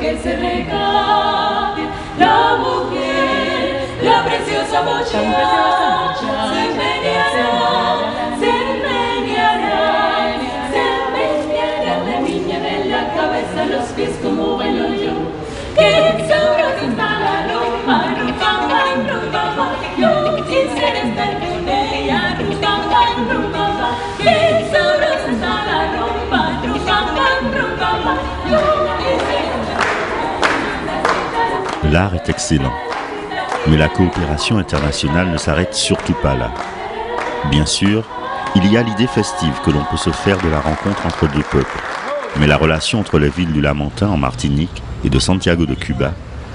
que se regate, la mujer, la preciosa bocha, se meneará la niña de la cabeza a los pies como bailo yo. Que sabrosa está la rumba, rumba, rumba, yo quisiera estar con ella, rumba, rumba, que sabrosa está la rumba, rumba, rumba, yo quisiera estar con ella. L'art est excellent, mais la coopération internationale ne s'arrête surtout pas là. Bien sûr, il y a l'idée festive que l'on peut se faire de la rencontre entre deux peuples, mais la relation entre les villes du Lamentin en Martinique et de Santiago de Cuba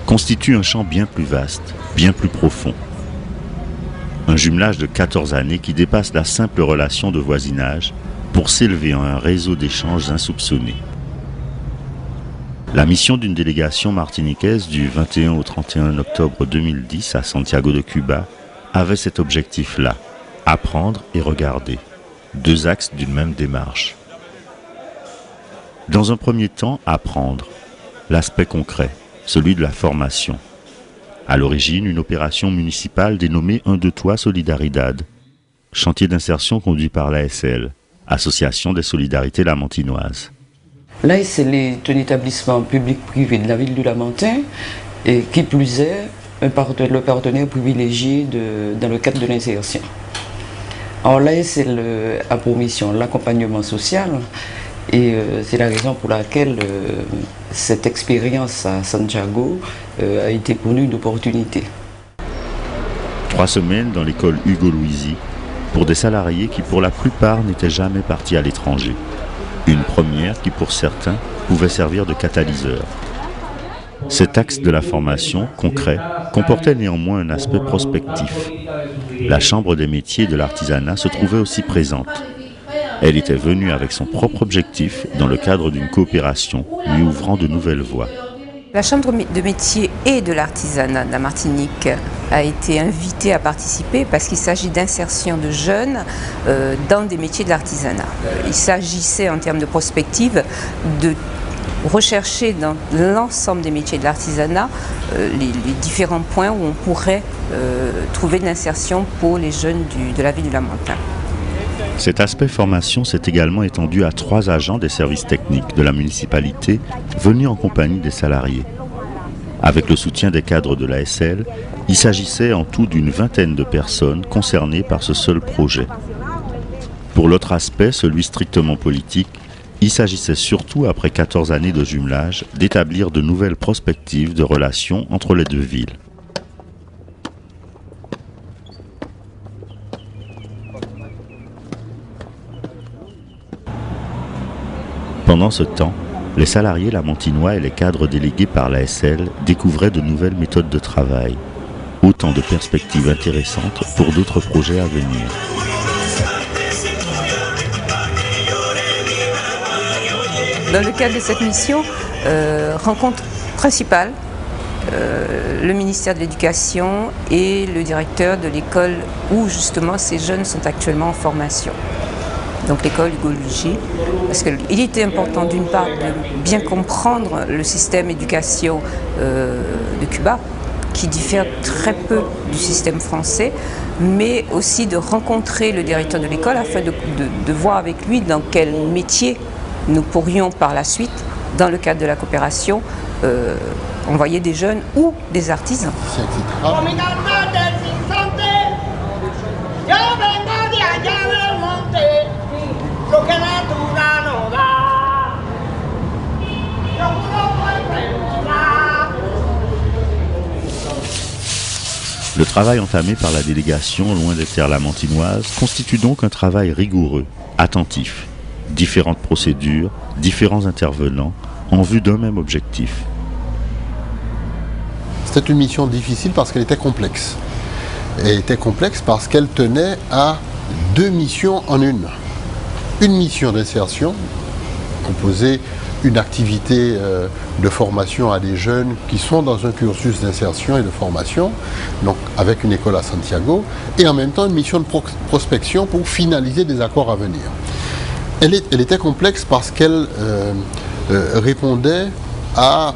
constitue un champ bien plus vaste, bien plus profond. Un jumelage de 14 années qui dépasse la simple relation de voisinage pour s'élever en un réseau d'échanges insoupçonnés. La mission d'une délégation martiniquaise du 21 au 31 octobre 2010 à Santiago de Cuba avait cet objectif-là, apprendre et regarder, deux axes d'une même démarche. Dans un premier temps, apprendre, l'aspect concret, celui de la formation. À l'origine, une opération municipale dénommée Un de Toi Solidaridad, chantier d'insertion conduit par l'ASL, Association des Solidarités Lamentinoises. L'ASL est un établissement public-privé de la ville du Lamentin et qui plus est, le partenaire privilégié dans le cadre de l'insertion. Alors l'ASL a pour mission l'accompagnement social et c'est la raison pour laquelle cette expérience à Santiago a été pour nous une opportunité. 3 semaines dans l'école Hugo Louisi pour des salariés qui pour la plupart n'étaient jamais partis à l'étranger. Une première qui pour certains pouvait servir de catalyseur. Cet axe de la formation, concret, comportait néanmoins un aspect prospectif. La Chambre des métiers et de l'artisanat se trouvait aussi présente. Elle était venue avec son propre objectif dans le cadre d'une coopération lui ouvrant de nouvelles voies. La Chambre de métiers et de l'artisanat de la Martinique a été invitée à participer parce qu'il s'agit d'insertion de jeunes dans des métiers de l'artisanat. Il s'agissait en termes de prospective de rechercher dans l'ensemble des métiers de l'artisanat les différents points où on pourrait trouver de l'insertion pour les jeunes de la ville du Lamentin. Cet aspect formation s'est également étendu à 3 agents des services techniques de la municipalité venus en compagnie des salariés. Avec le soutien des cadres de l'ASL, il s'agissait en tout d'une 20aine de personnes concernées par ce seul projet. Pour l'autre aspect, celui strictement politique, il s'agissait surtout, après 14 années de jumelage, d'établir de nouvelles perspectives de relations entre les deux villes. Pendant ce temps, les salariés lamentinois et les cadres délégués par l'ASL découvraient de nouvelles méthodes de travail. Autant de perspectives intéressantes pour d'autres projets à venir. Dans le cadre de cette mission, rencontre principale, le ministère de l'Éducation et le directeur de l'école où justement ces jeunes sont actuellement en formation. Donc l'école Hugo Louisi, parce qu'il était important d'une part de bien comprendre le système éducation de Cuba, qui diffère très peu du système français, mais aussi de rencontrer le directeur de l'école afin de voir avec lui dans quel métier nous pourrions par la suite, dans le cadre de la coopération, envoyer des jeunes ou des artisans. Le travail entamé par la délégation loin des terres lamentinoises constitue donc un travail rigoureux, attentif, différentes procédures, différents intervenants, en vue d'un même objectif. C'était une mission difficile parce qu'elle était complexe. Elle était complexe parce qu'elle tenait à 2 missions en une. Une mission d'insertion, composée une activité de formation à des jeunes qui sont dans un cursus d'insertion et de formation, donc avec une école à Santiago, et en même temps une mission de prospection pour finaliser des accords à venir. Elle était complexe parce qu'elle répondait à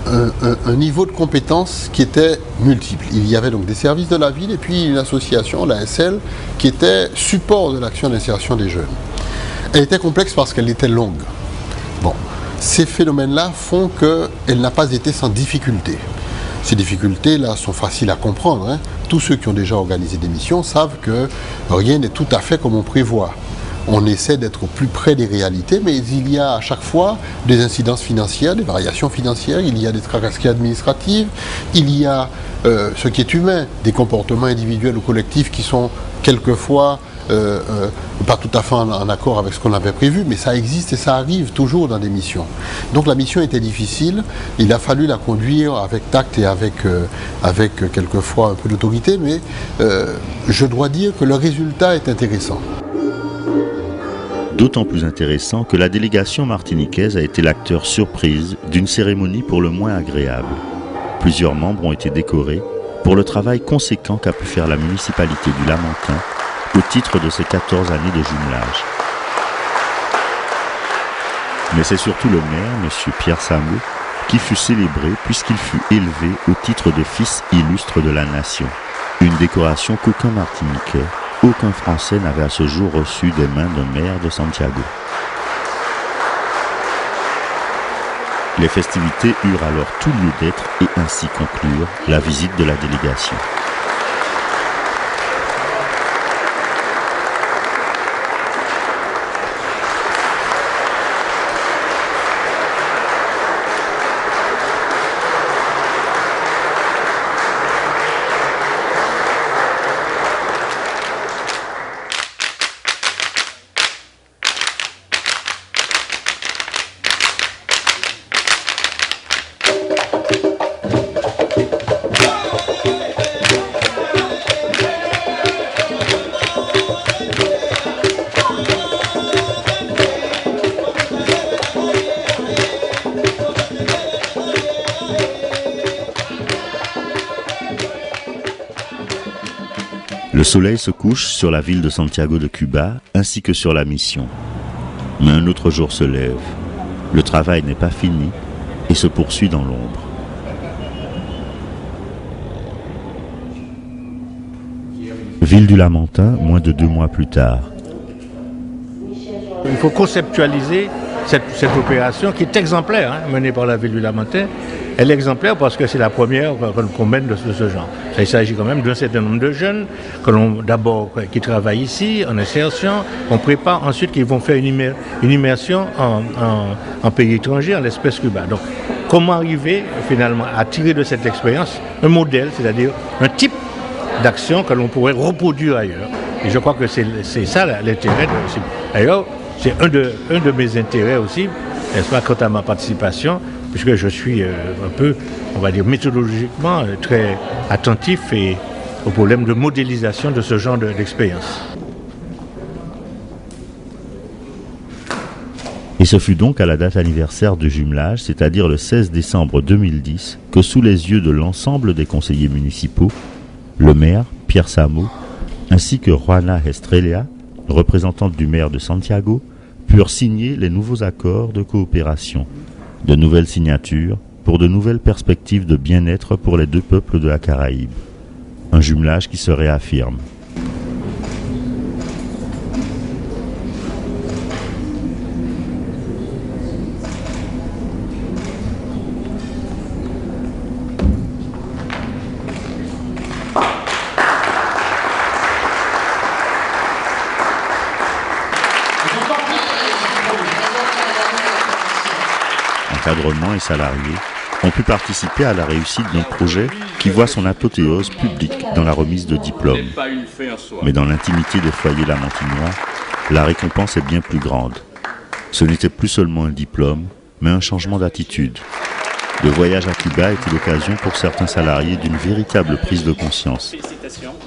un niveau de compétence qui était multiple. Il y avait donc des services de la ville et puis une association, l'ASL, qui était support de l'action d'insertion des jeunes. Elle était complexe parce qu'elle était longue. Bon, ces phénomènes-là font qu'elle n'a pas été sans difficulté. Ces difficultés-là sont faciles à comprendre, hein. Tous ceux qui ont déjà organisé des missions savent que rien n'est tout à fait comme on prévoit. On essaie d'être au plus près des réalités, mais il y a à chaque fois des incidences financières, des variations financières, il y a des tracasseries administratives, il y a ce qui est humain, des comportements individuels ou collectifs qui sont quelquefois pas tout à fait en accord avec ce qu'on avait prévu, mais ça existe et ça arrive toujours dans des missions. Donc la mission était difficile, il a fallu la conduire avec tact et avec quelquefois un peu d'autorité, mais je dois dire que le résultat est intéressant. D'autant plus intéressant que la délégation martiniquaise a été l'acteur surprise d'une cérémonie pour le moins agréable. Plusieurs membres ont été décorés pour le travail conséquent qu'a pu faire la municipalité du Lamentin au titre de ses 14 années de jumelage. Mais c'est surtout le maire, M. Pierre Samo, qui fut célébré puisqu'il fut élevé au titre de fils illustre de la nation. Une décoration qu'aucun Martiniquais, aucun Français n'avait à ce jour reçu des mains d'un maire de Santiago. Les festivités eurent alors tout lieu d'être et ainsi conclure la visite de la délégation. Le soleil se couche sur la ville de Santiago de Cuba ainsi que sur la mission. Mais un autre jour se lève. Le travail n'est pas fini et se poursuit dans l'ombre. Ville du Lamentin, moins de 2 mois plus tard. Il faut conceptualiser cette opération qui est exemplaire, hein, menée par la ville du Lamentin. Elle est exemplaire parce que c'est la première qu'on mène de ce genre. Il s'agit quand même d'un certain nombre de jeunes qui travaillent ici, en insertion, on prépare ensuite qu'ils vont faire une immersion en pays étranger, en l'espèce Cuba. Donc, comment arriver finalement à tirer de cette expérience un modèle, c'est-à-dire un type d'action que l'on pourrait reproduire ailleurs. Et je crois que c'est ça l'intérêt. D'ailleurs, c'est un de mes intérêts aussi, n'est-ce pas, quant à ma participation, puisque je suis un peu, on va dire, méthodologiquement très attentif au problème de modélisation de ce genre d'expérience. Et ce fut donc à la date anniversaire du jumelage, c'est-à-dire le 16 décembre 2010, que sous les yeux de l'ensemble des conseillers municipaux, le maire, Pierre Samo, ainsi que Juana Estrella, représentante du maire de Santiago, purent signer les nouveaux accords de coopération, de nouvelles signatures pour de nouvelles perspectives de bien-être pour les deux peuples de la Caraïbe. Un jumelage qui se réaffirme. Encadrement et salariés ont pu participer à la réussite d'un projet qui voit son apothéose publique dans la remise de diplômes. Mais dans l'intimité des foyers lamantinois, la récompense est bien plus grande. Ce n'était plus seulement un diplôme, mais un changement d'attitude. Le voyage à Cuba était l'occasion pour certains salariés d'une véritable prise de conscience.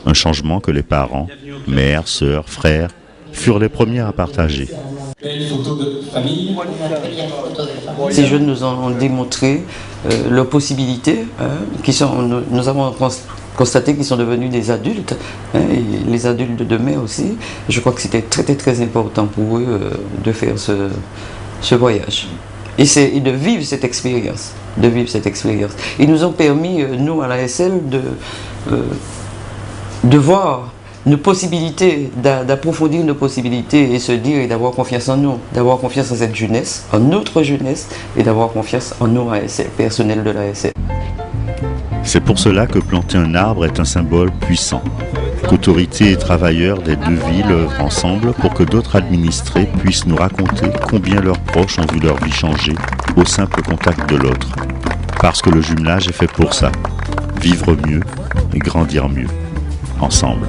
Un changement que les parents, mères, sœurs, frères, furent les premiers à partager. Ces jeunes nous ont démontré leurs possibilités, nous avons constaté qu'ils sont devenus des adultes, et les adultes de demain aussi. Je crois que c'était très très important pour eux de faire ce voyage. et de vivre cette expérience. Ils nous ont permis, nous à l'ASL, de voir nos possibilités, d'approfondir nos possibilités et se dire et d'avoir confiance en nous, d'avoir confiance en cette jeunesse, en notre jeunesse, et d'avoir confiance en nous, ASL, personnel de l'ASL. C'est pour cela que planter un arbre est un symbole puissant, qu'autorités et travailleurs des deux villes œuvrent ensemble pour que d'autres administrés puissent nous raconter combien leurs proches ont vu leur vie changer au simple contact de l'autre. Parce que le jumelage est fait pour ça, vivre mieux et grandir mieux, ensemble.